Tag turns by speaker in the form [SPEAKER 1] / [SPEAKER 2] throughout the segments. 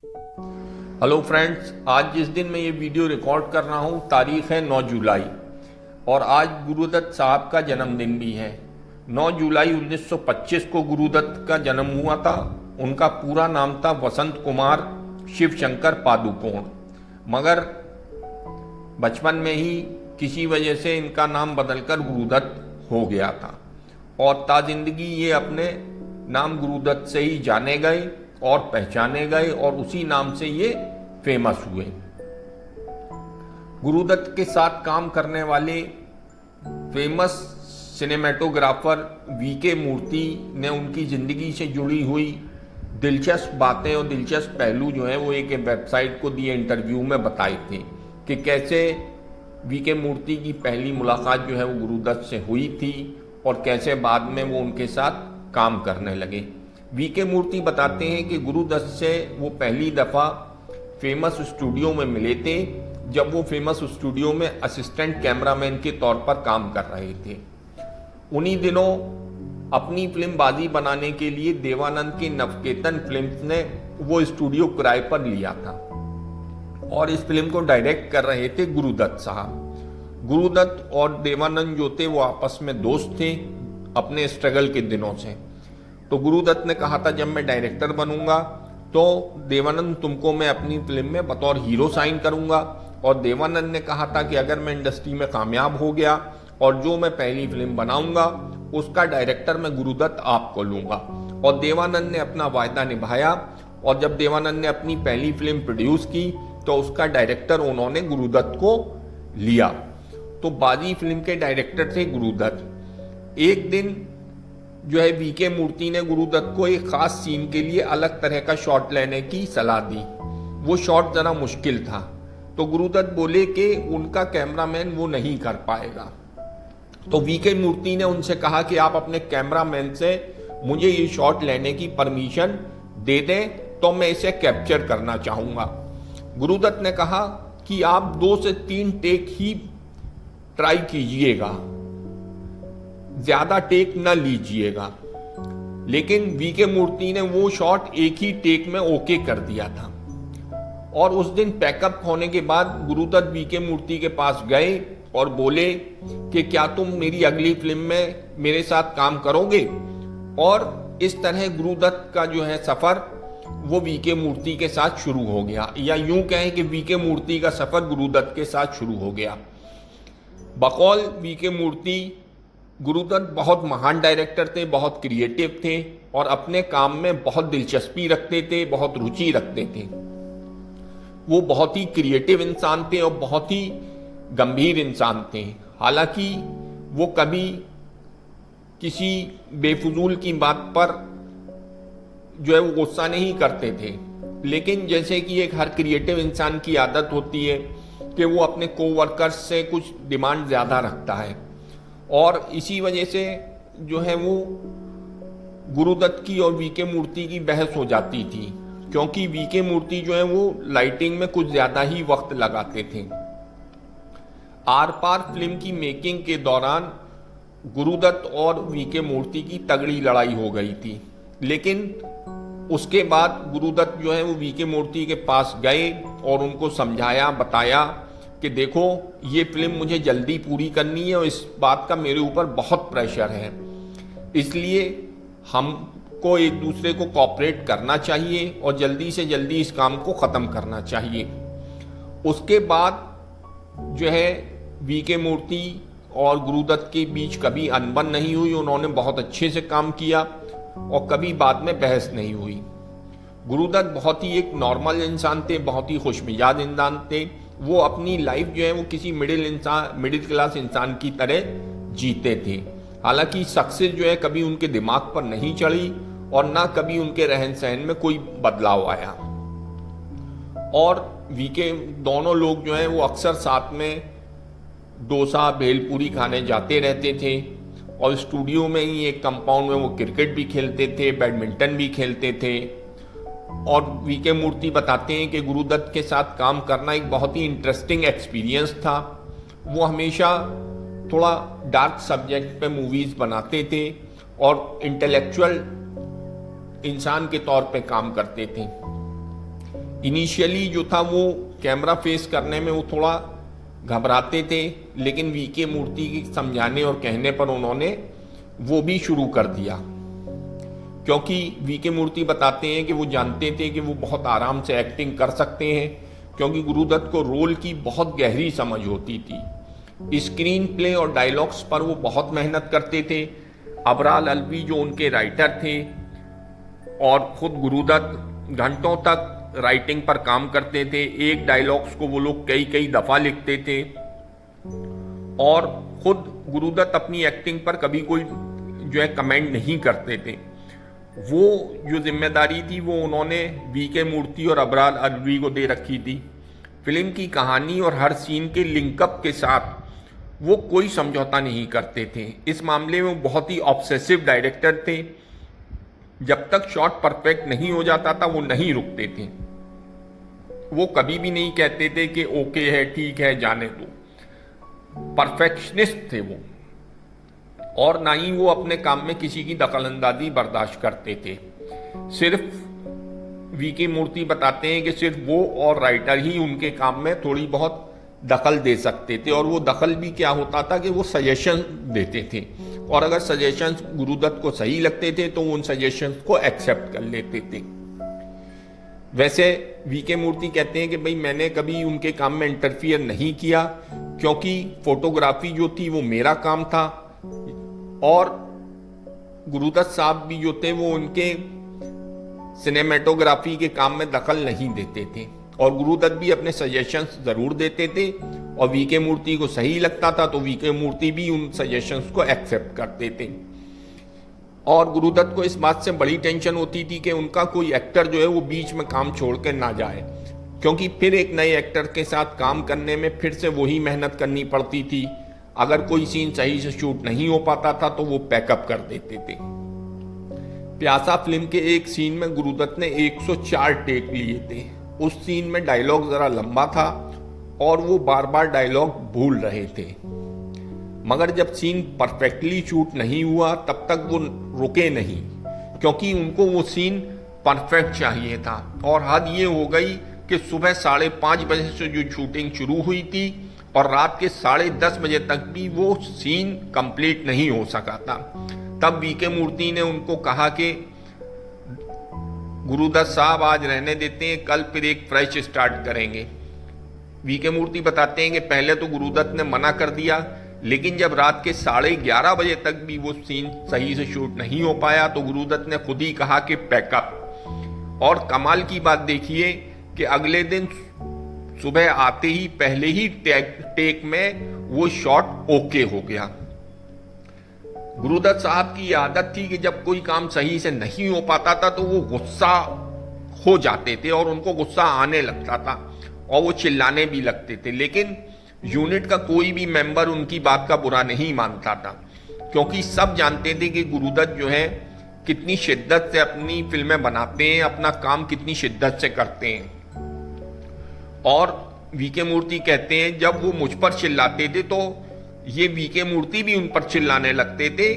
[SPEAKER 1] Hello friends, आज जिस दिन मैं ये वीडियो रिकॉर्ड कर रहा हूँ तारीख है 9 जुलाई और आज गुरुदत्त साहब का जन्मदिन भी है। 9 जुलाई 1925 को गुरुदत्त का जन्म हुआ था। उनका पूरा नाम था वसंत कुमार शिवशंकर पादुकोण, मगर बचपन में ही किसी वजह से इनका नाम बदलकर गुरुदत्त हो गया था और ताजिंदगी ये अपने नाम गुरुदत्त से ही जाने गए और पहचाने गए और उसी नाम से ये फेमस हुए। गुरुदत्त के साथ काम करने वाले फेमस सिनेमेटोग्राफर वीके मूर्ति ने उनकी जिंदगी से जुड़ी हुई दिलचस्प बातें और दिलचस्प पहलू जो है वो एक वेबसाइट को दिए इंटरव्यू में बताए थे कि कैसे वीके मूर्ति की पहली मुलाकात जो है वो गुरुदत्त से हुई थी और कैसे बाद में वो उनके साथ काम करने लगे। वीके मूर्ति बताते हैं कि गुरुदत्त से वो पहली दफ़ा फेमस स्टूडियो में मिले थे जब वो फेमस स्टूडियो में असिस्टेंट कैमरामैन के तौर पर काम कर रहे थे। उन्हीं दिनों अपनी फिल्म बाजी बनाने के लिए देवानंद की नवकेतन फिल्म्स ने वो स्टूडियो किराए पर लिया था और इस फिल्म को डायरेक्ट कर रहे थे गुरुदत्त साहब। गुरुदत्त और देवानंद जो थे वो आपस में दोस्त थे अपने स्ट्रगल के दिनों से। तो गुरुदत्त ने कहा था जब मैं डायरेक्टर बनूंगा तो देवानंद तुमको मैं अपनी फिल्म में बतौर हीरो साइन करूंगा, और देवानंद ने कहा था कि अगर मैं इंडस्ट्री में कामयाब हो गया और जो मैं पहली फिल्म बनाऊंगा उसका डायरेक्टर मैं गुरुदत्त आपको लूंगा। और देवानंद ने अपना वायदा निभाया और जब देवानंद ने अपनी पहली फिल्म प्रोड्यूस की तो उसका डायरेक्टर उन्होंने गुरुदत्त को लिया। तो बाजी फिल्म के डायरेक्टर थे गुरुदत्त। एक दिन जो है वीके मूर्ति ने गुरुदत्त को एक खास सीन के लिए अलग तरह का शॉट लेने की सलाह दी। वो शॉट जरा मुश्किल था तो गुरुदत्त बोले कि उनका कैमरामैन वो नहीं कर पाएगा। तो वीके मूर्ति ने उनसे कहा कि आप अपने कैमरामैन से मुझे ये शॉट लेने की परमिशन दे दें तो मैं इसे कैप्चर करना चाहूंगा। गुरुदत्त ने कहा कि आप 2 से 3 टेक ही ट्राई कीजिएगा, ज्यादा टेक न लीजिएगा। लेकिन वीके मूर्ति ने वो शॉट एक ही टेक में ओके कर दिया था। और उस दिन पैकअप होने के बाद गुरुदत्त वीके मूर्ति के पास गए और बोले कि क्या तुम मेरी अगली फिल्म में मेरे साथ काम करोगे। और इस तरह गुरुदत्त का जो है सफर वो वीके मूर्ति के साथ शुरू हो गया, या यूं कहें कि वीके मूर्ति का सफर गुरुदत्त के साथ शुरू हो गया। बकौल वीके मूर्ति गुरुदत्त बहुत महान डायरेक्टर थे, बहुत क्रिएटिव थे और अपने काम में बहुत दिलचस्पी रखते थे, बहुत रुचि रखते थे। वो बहुत ही क्रिएटिव इंसान थे और बहुत ही गंभीर इंसान थे। हालांकि वो कभी किसी बेफजूल की बात पर जो है वो गुस्सा नहीं करते थे, लेकिन जैसे कि एक हर क्रिएटिव इंसान की आदत होती है कि वो अपने कोवर्कर्स से कुछ डिमांड ज़्यादा रखता है और इसी वजह से जो है वो गुरुदत्त की और वीके मूर्ति की बहस हो जाती थी, क्योंकि वीके मूर्ति जो है वो लाइटिंग में कुछ ज़्यादा ही वक्त लगाते थे। आर पार फिल्म की मेकिंग के दौरान गुरुदत्त और वीके मूर्ति की तगड़ी लड़ाई हो गई थी, लेकिन उसके बाद गुरुदत्त जो है वो वीके मूर्ति के पास गए और उनको समझाया, बताया कि देखो ये फिल्म मुझे जल्दी पूरी करनी है और इस बात का मेरे ऊपर बहुत प्रेशर है, इसलिए हमको एक दूसरे को कोऑपरेट करना चाहिए और जल्दी से जल्दी इस काम को ख़त्म करना चाहिए। उसके बाद जो है वीके मूर्ति और गुरुदत्त के बीच कभी अनबन नहीं हुई, उन्होंने बहुत अच्छे से काम किया और कभी बाद में बहस नहीं हुई। गुरुदत्त बहुत ही एक नॉर्मल इंसान थे, बहुत ही खुशमिजाज इंसान थे। वो अपनी लाइफ जो है वो किसी मिडिल क्लास इंसान की तरह जीते थे। हालांकि सक्सेस जो है कभी उनके दिमाग पर नहीं चढ़ी और ना कभी उनके रहन सहन में कोई बदलाव आया। और वीके दोनों लोग जो हैं वो अक्सर साथ में डोसा भेलपूरी खाने जाते रहते थे और स्टूडियो में ही एक कंपाउंड में वो क्रिकेट भी खेलते थे, बैडमिंटन भी खेलते थे। और वीके मूर्ति बताते हैं कि गुरुदत्त के साथ काम करना एक बहुत ही इंटरेस्टिंग एक्सपीरियंस था। वो हमेशा थोड़ा डार्क सब्जेक्ट पे मूवीज़ बनाते थे और इंटेलेक्चुअल इंसान के तौर पे काम करते थे। इनिशियली जो था वो कैमरा फेस करने में वो थोड़ा घबराते थे, लेकिन वीके मूर्ति के समझाने और कहने पर उन्होंने वो भी शुरू कर दिया, क्योंकि वीके मूर्ति बताते हैं कि वो जानते थे कि वो बहुत आराम से एक्टिंग कर सकते हैं, क्योंकि गुरुदत्त को रोल की बहुत गहरी समझ होती थी। स्क्रीन प्ले और डायलॉग्स पर वो बहुत मेहनत करते थे। अबराल अलवी जो उनके राइटर थे और खुद गुरुदत्त घंटों तक राइटिंग पर काम करते थे। एक डायलॉग्स को वो लोग कई कई दफा लिखते थे और खुद गुरुदत्त अपनी एक्टिंग पर कभी कोई जो है कमेंट नहीं करते थे। वो जो जिम्मेदारी थी वो उन्होंने वीके मूर्ति और अबराल अलवी को दे रखी थी। फिल्म की कहानी और हर सीन के लिंकअप के साथ वो कोई समझौता नहीं करते थे। इस मामले में वो बहुत ही ऑब्सेसिव डायरेक्टर थे। जब तक शॉट परफेक्ट नहीं हो जाता था वो नहीं रुकते थे। वो कभी भी नहीं कहते थे कि ओके है, ठीक है, जाने दो। परफेक्शनिस्ट थे वो, और ना ही वो अपने काम में किसी की दखलंदाजी बर्दाश्त करते थे। सिर्फ वीके मूर्ति बताते हैं कि सिर्फ वो और राइटर ही उनके काम में थोड़ी बहुत दखल दे सकते थे, और वो दखल भी क्या होता था कि वो सजेशन देते थे, और अगर सजेशंस गुरुदत्त को सही लगते थे तो उन सजेशंस को एक्सेप्ट कर लेते थे। वैसे वीके मूर्ति कहते हैं कि भाई मैंने कभी उनके काम में इंटरफियर नहीं किया, क्योंकि फोटोग्राफी जो थी वो मेरा काम था, और गुरुदत्त साहब भी जो थे वो उनके सिनेमेटोग्राफी के काम में दखल नहीं देते थे, और गुरुदत्त भी अपने सजेशंस जरूर देते थे, और वीके मूर्ति को सही लगता था तो वीके मूर्ति भी उन सजेशंस को एक्सेप्ट करते थे। और गुरुदत्त को इस बात से बड़ी टेंशन होती थी कि उनका कोई एक्टर जो है वो बीच में काम छोड़ कर ना जाए, क्योंकि फिर एक नए एक्टर के साथ काम करने में फिर से वही मेहनत करनी पड़ती थी। अगर कोई सीन सही से शूट नहीं हो पाता था तो वो पैकअप कर देते थे। प्यासा फिल्म के एक सीन में गुरुदत्त ने 104 टेक लिए थे। उस सीन में डायलॉग जरा लंबा था और वो बार बार डायलॉग भूल रहे थे, मगर जब सीन परफेक्टली शूट नहीं हुआ तब तक वो रुके नहीं, क्योंकि उनको वो सीन परफेक्ट चाहिए था। और हद ये हो गई कि सुबह 5:30 बजे से जो शूटिंग शुरू हुई थी और रात के 10:30 बजे तक भी वो सीन कंप्लीट नहीं हो सका था। तब वीके मूर्ति ने उनको कहा कि गुरुदत्त साहब आज रहने देते हैं, कल फिर एक फ्रेश स्टार्ट करेंगे। वीके मूर्ति बताते हैं कि पहले तो गुरुदत्त ने मना कर दिया, लेकिन जब रात के 11:30 बजे तक भी वो सीन सही से शूट नहीं हो पाया तो गुरुदत्त ने खुद ही कहा कि पैकअप। और कमाल की बात देखिए कि अगले दिन सुबह आते ही पहले ही टेक में वो शॉट ओके हो गया। गुरुदत्त साहब की आदत थी कि जब कोई काम सही से नहीं हो पाता था तो वो गुस्सा हो जाते थे और उनको गुस्सा आने लगता था और वो चिल्लाने भी लगते थे, लेकिन यूनिट का कोई भी मेंबर उनकी बात का बुरा नहीं मानता था, क्योंकि सब जानते थे कि गुरुदत्त जो है कितनी शिद्दत से अपनी फिल्में बनाते हैं, अपना काम कितनी शिद्दत से करते हैं। और वीके मूर्ति कहते हैं जब वो मुझ पर चिल्लाते थे तो ये वीके मूर्ति भी उन पर चिल्लाने लगते थे,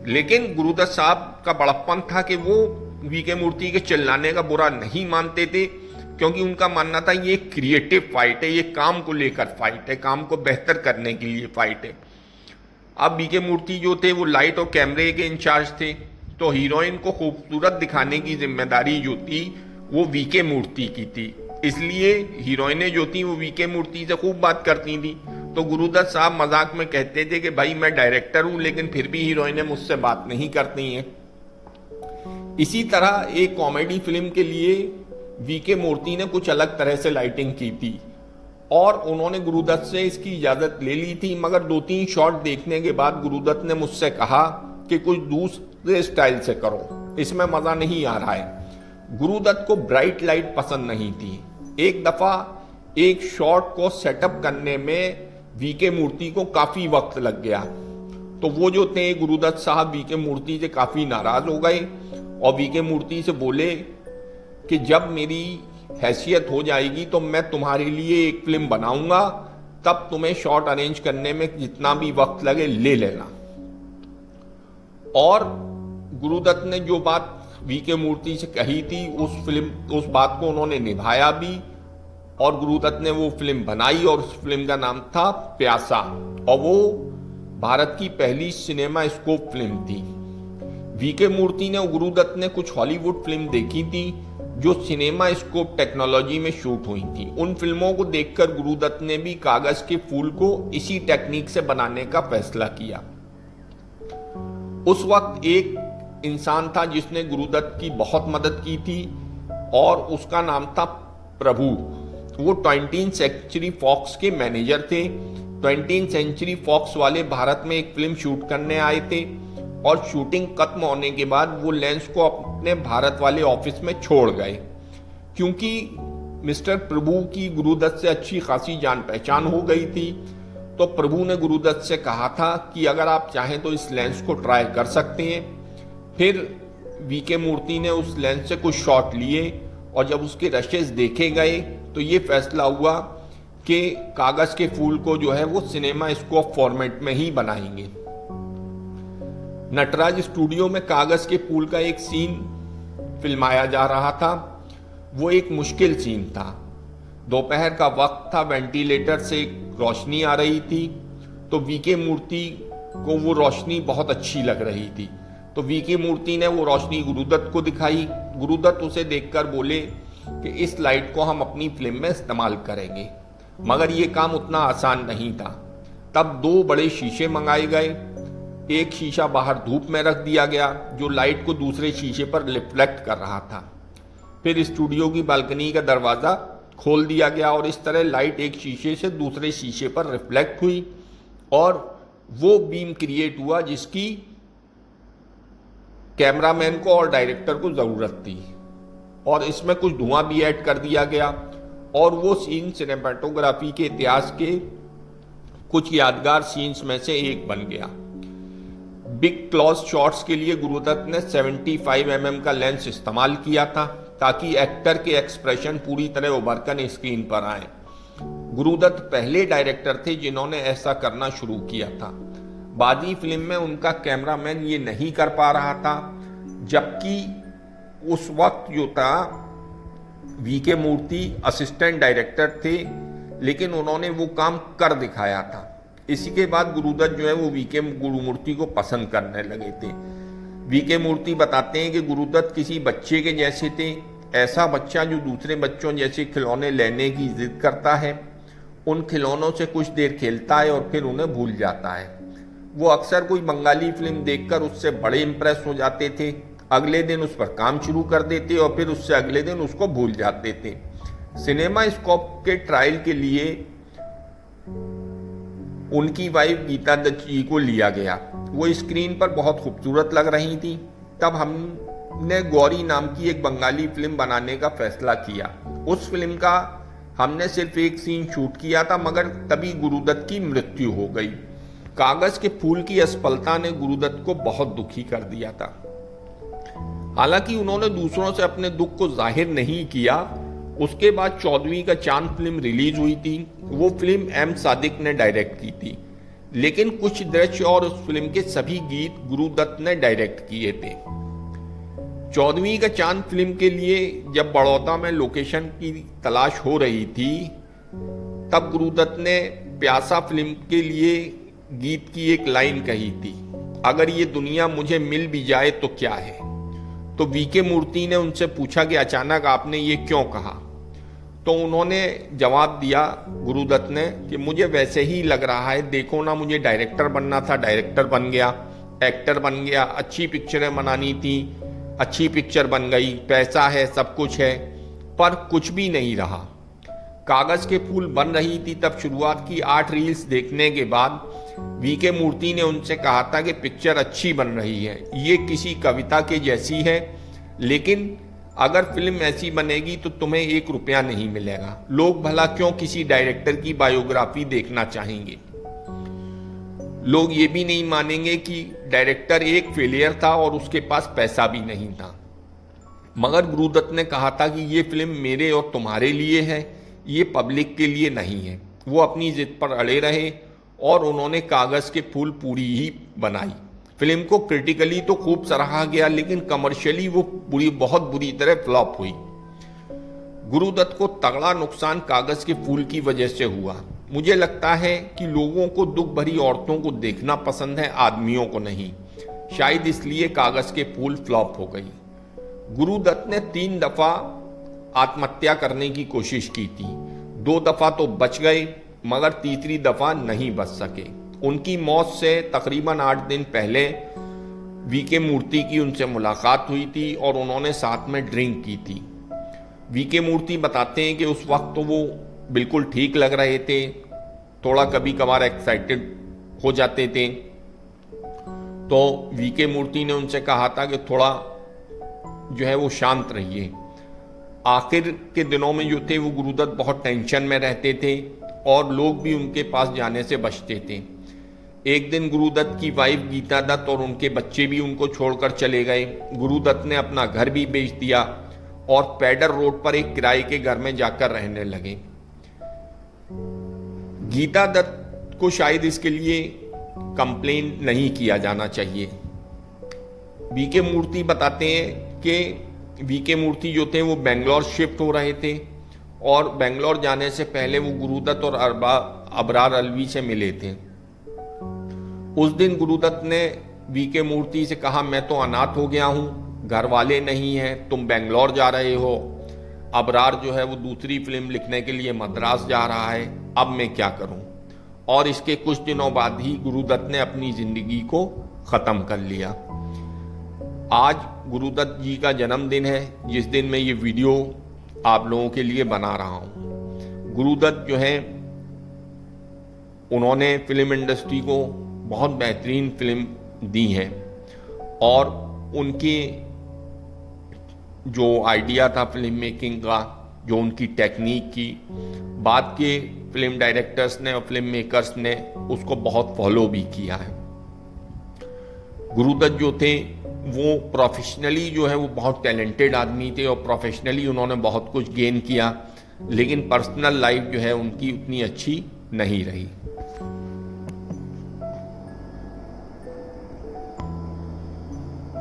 [SPEAKER 1] लेकिन गुरुदत्त साहब का बड़प्पन था कि वो वीके मूर्ति के चिल्लाने का बुरा नहीं मानते थे, क्योंकि उनका मानना था ये क्रिएटिव फाइट है, ये काम को लेकर फाइट है, काम को बेहतर करने के लिए फाइट है। अब वीके मूर्ति जो थे वो लाइट और कैमरे के इंचार्ज थे, तो हीरोइन को खूबसूरत दिखाने की जिम्मेदारी जो थी वो वीके मूर्ति की थी, इसलिए हीरोइनें जो थी वो वीके मूर्ति से खूब बात करती थी। तो गुरुदत्त साहब मजाक में कहते थे कि भाई मैं डायरेक्टर हूं लेकिन फिर भी हीरोइनें मुझसे बात नहीं करती हैं। इसी तरह एक कॉमेडी फिल्म के लिए वीके मूर्ति ने कुछ अलग तरह से लाइटिंग की थी और उन्होंने गुरुदत्त से इसकी इजाजत ले ली थी, मगर 2-3 शॉट देखने के बाद गुरुदत्त ने मुझसे कहा कि कुछ दूसरे स्टाइल से करो, इसमें मजा नहीं आ रहा है। गुरुदत्त को ब्राइट लाइट पसंद नहीं थी। एक दफा एक शॉट को सेटअप करने में वीके मूर्ति को काफी वक्त लग गया, तो वो जो थे गुरुदत्त साहब वीके मूर्ति से काफी नाराज हो गए और वीके मूर्ति से बोले कि जब मेरी हैसियत हो जाएगी तो मैं तुम्हारे लिए एक फिल्म बनाऊंगा, तब तुम्हें शॉट अरेंज करने में जितना भी वक्त लगे ले लेना। और गुरुदत्त ने जो बात वीके मूर्ति से कही थी उस बात को उन्होंने निभाया भी, और गुरुदत्त ने वो फिल्म बनाई और उस फिल्म का नाम था प्यासा, और वो भारत की पहली सिनेमा स्कोप फिल्म थी। वीके मूर्ति ने और गुरुदत्त ने कुछ हॉलीवुड फिल्म देखी थी जो सिनेमा स्कोप टेक्नोलॉजी में शूट हुई थी। उन फिल्मों को देखकर गुरुदत्त ने भी कागज के फूल को इसी टेक्निक से बनाने का फैसला किया। उस वक्त एक इंसान था जिसने गुरुदत्त की बहुत मदद की थी और उसका नाम था प्रभु। वो 20th सेंचुरी फॉक्स के मैनेजर थे। 20th सेंचुरी फॉक्स वाले भारत में एक फिल्म शूट करने आए थे और शूटिंग खत्म होने के बाद वो लेंस को अपने भारत वाले ऑफिस में छोड़ गए। क्योंकि मिस्टर प्रभु की गुरुदत्त से अच्छी खासी जान पहचान हो गई थी, तो प्रभु ने गुरुदत्त से कहा था कि अगर आप चाहें तो इस लेंस को ट्राई कर सकते हैं। फिर वीके मूर्ति ने उस लेंस से कुछ शॉट लिए और जब उसके रशेस देखे गए तो ये फैसला हुआ कि कागज के फूल को जो है वो सिनेमा स्कोप फॉर्मेट में ही बनाएंगे। नटराज स्टूडियो में कागज के फूल का एक सीन फिल्माया जा रहा था। वो एक मुश्किल सीन था। दोपहर का वक्त था, वेंटिलेटर से रोशनी आ रही थी, तो वीके मूर्ति को वो रोशनी बहुत अच्छी लग रही थी। तो वीके मूर्ति ने वो रोशनी गुरुदत्त को दिखाई। गुरुदत्त उसे देखकर बोले कि इस लाइट को हम अपनी फिल्म में इस्तेमाल करेंगे, मगर ये काम उतना आसान नहीं था। तब 2 बड़े शीशे मंगाए गए। एक शीशा बाहर धूप में रख दिया गया जो लाइट को दूसरे शीशे पर रिफ्लेक्ट कर रहा था। फिर स्टूडियो की बालकनी का दरवाजा खोल दिया गया और इस तरह लाइट एक शीशे से दूसरे शीशे पर रिफ्लेक्ट हुई और वो बीम क्रिएट हुआ जिसकी कैमरामैन को और डायरेक्टर को जरूरत थी। और इसमें कुछ धुआं भी ऐड कर दिया गया और वो सीन सिनेमेटोग्राफी के इतिहास के कुछ यादगार सीन्स में से एक बन गया। बिग क्लॉज शॉट्स के लिए गुरुदत्त ने 75 mm का लेंस इस्तेमाल किया था ताकि एक्टर के एक्सप्रेशन पूरी तरह उभर कर स्क्रीन पर आए। गुरुदत्त पहले डायरेक्टर थे जिन्होंने ऐसा करना शुरू किया था। बादी फिल्म में उनका कैमरामैन ये नहीं कर पा रहा था, जबकि उस वक्त जो था वीके मूर्ति असिस्टेंट डायरेक्टर थे, लेकिन उन्होंने वो काम कर दिखाया था। इसी के बाद गुरुदत्त जो है वो वीके गुरुमूर्ति को पसंद करने लगे थे। वीके मूर्ति बताते हैं कि गुरुदत्त किसी बच्चे के जैसे थे, ऐसा बच्चा जो दूसरे बच्चों जैसे खिलौने लेने की जिद करता है, उन खिलौनों से कुछ देर खेलता है और फिर उन्हें भूल जाता है। वो अक्सर कोई बंगाली फिल्म देखकर उससे बड़े इंप्रेस हो जाते थे, अगले दिन उस पर काम शुरू कर देते और फिर उससे अगले दिन उसको भूल जाते थे। सिनेमा स्कोप के ट्रायल के लिए उनकी वाइफ गीता दत्त जी को लिया गया। वो स्क्रीन पर बहुत खूबसूरत लग रही थी। तब हमने गौरी नाम की एक बंगाली फिल्म बनाने का फैसला किया। उस फिल्म का हमने सिर्फ एक सीन शूट किया था, मगर तभी गुरुदत्त की मृत्यु हो गई। कागज के फूल की असफलता ने गुरुदत्त को बहुत दुखी कर दिया था। हालांकि उन्होंने दूसरों से अपने दुख को जाहिर नहीं किया। उसके बाद 14वीं का चांद फिल्म रिलीज हुई थी। वो फिल्म एम सादिक ने डायरेक्ट की थी, लेकिन कुछ दृश्य और उस फिल्म के सभी गीत गुरुदत्त ने डायरेक्ट किए थे। 14वीं का चांद फिल्म के लिए जब बड़ौदा में लोकेशन की तलाश हो रही थी, तब गुरुदत्त ने प्यासा फिल्म के लिए गीत की एक लाइन कही थी, अगर ये दुनिया मुझे मिल भी जाए तो क्या है। तो वीके मूर्ति ने उनसे पूछा कि अचानक आपने ये क्यों कहा। तो उन्होंने जवाब दिया, गुरुदत्त ने, कि मुझे वैसे ही लग रहा है, देखो ना, मुझे डायरेक्टर बनना था, डायरेक्टर बन गया, एक्टर बन गया, अच्छी पिक्चरें बनानी थी, अच्छी पिक्चर बन गई, पैसा है, सब कुछ है, पर कुछ भी नहीं रहा। कागज के फूल बन रही थी तब शुरुआत की 8 रील्स देखने के बाद वीके मूर्ति ने उनसे कहा था कि पिक्चर अच्छी बन रही है, ये किसी कविता के जैसी है, लेकिन अगर फिल्म ऐसी बनेगी तो तुम्हें 1 रुपया नहीं मिलेगा। लोग भला क्यों किसी डायरेक्टर की बायोग्राफी देखना चाहेंगे। लोग ये भी नहीं मानेंगे कि डायरेक्टर एक फेलियर था और उसके पास पैसा भी नहीं था। मगर गुरुदत्त ने कहा था कि ये फिल्म मेरे और तुम्हारे लिए है, ये पब्लिक के लिए नहीं है। वो अपनी जिद पर अड़े रहे और उन्होंने कागज के फूल पूरी ही बनाई। फिल्म को क्रिटिकली तो खूब सराहा गया, लेकिन कमर्शियली वो बहुत बुरी तरह फ्लॉप हुई। गुरुदत्त को तगड़ा नुकसान कागज के फूल की वजह से हुआ। मुझे लगता है कि लोगों को दुख भरी औरतों को देखना पसंद है, आदमियों को नहीं। शायद इसलिए कागज के फूल फ्लॉप हो गई। गुरुदत्त ने 3 दफा आत्महत्या करने की कोशिश की थी। 2 दफा तो बच गए, मगर तीसरी दफा नहीं बच सके। उनकी मौत से तकरीबन 8 दिन पहले वीके मूर्ति की उनसे मुलाकात हुई थी और उन्होंने साथ में ड्रिंक की थी। वीके मूर्ति बताते हैं कि उस वक्त तो वो बिल्कुल ठीक लग रहे थे, थोड़ा कभी कभार एक्साइटेड हो जाते थे। तो वीके मूर्ति ने उनसे कहा था कि थोड़ा जो है वो शांत रहिए। आखिर के दिनों में जो थे वो गुरुदत्त बहुत टेंशन में रहते थे और लोग भी उनके पास जाने से बचते थे। एक दिन गुरुदत्त की वाइफ गीता दत्त और उनके बच्चे भी उनको छोड़कर चले गए। गुरुदत्त ने अपना घर भी बेच दिया और पैडर रोड पर एक किराए के घर में जाकर रहने लगे। गीता दत्त को शायद इसके लिए कंप्लेन नहीं किया जाना चाहिए। वीके मूर्ति बताते हैं कि वीके मूर्ति जो थे वो बेंगलोर शिफ्ट हो रहे थे और बेंगलोर जाने से पहले वो गुरुदत्त और अबरार अलवी से मिले थे। उस दिन गुरुदत्त ने वीके मूर्ति से कहा, मैं तो अनाथ हो गया हूं, घर वाले नहीं हैं, तुम बेंगलोर जा रहे हो। अबरार जो है वो दूसरी फिल्म लिखने के लिए मद्रास जा रहा है, अब मैं क्या करूं। और इसके कुछ दिनों बाद ही गुरुदत्त ने अपनी जिंदगी को खत्म कर लिया। आज गुरुदत्त जी का जन्मदिन है, जिस दिन मैं ये वीडियो आप लोगों के लिए बना रहा हूं। गुरुदत्त जो है उन्होंने फिल्म इंडस्ट्री को बहुत बेहतरीन फिल्म दी है और उनकी जो आइडिया था फिल्म मेकिंग का, जो उनकी टेक्निक की, बाद के फिल्म डायरेक्टर्स ने और फिल्म मेकर्स ने उसको बहुत फॉलो भी किया है। गुरुदत्त जो थे वो प्रोफेशनली जो है वो बहुत टैलेंटेड आदमी थे और प्रोफेशनली उन्होंने बहुत कुछ गेन किया, लेकिन पर्सनल लाइफ जो है उनकी उतनी अच्छी नहीं रही।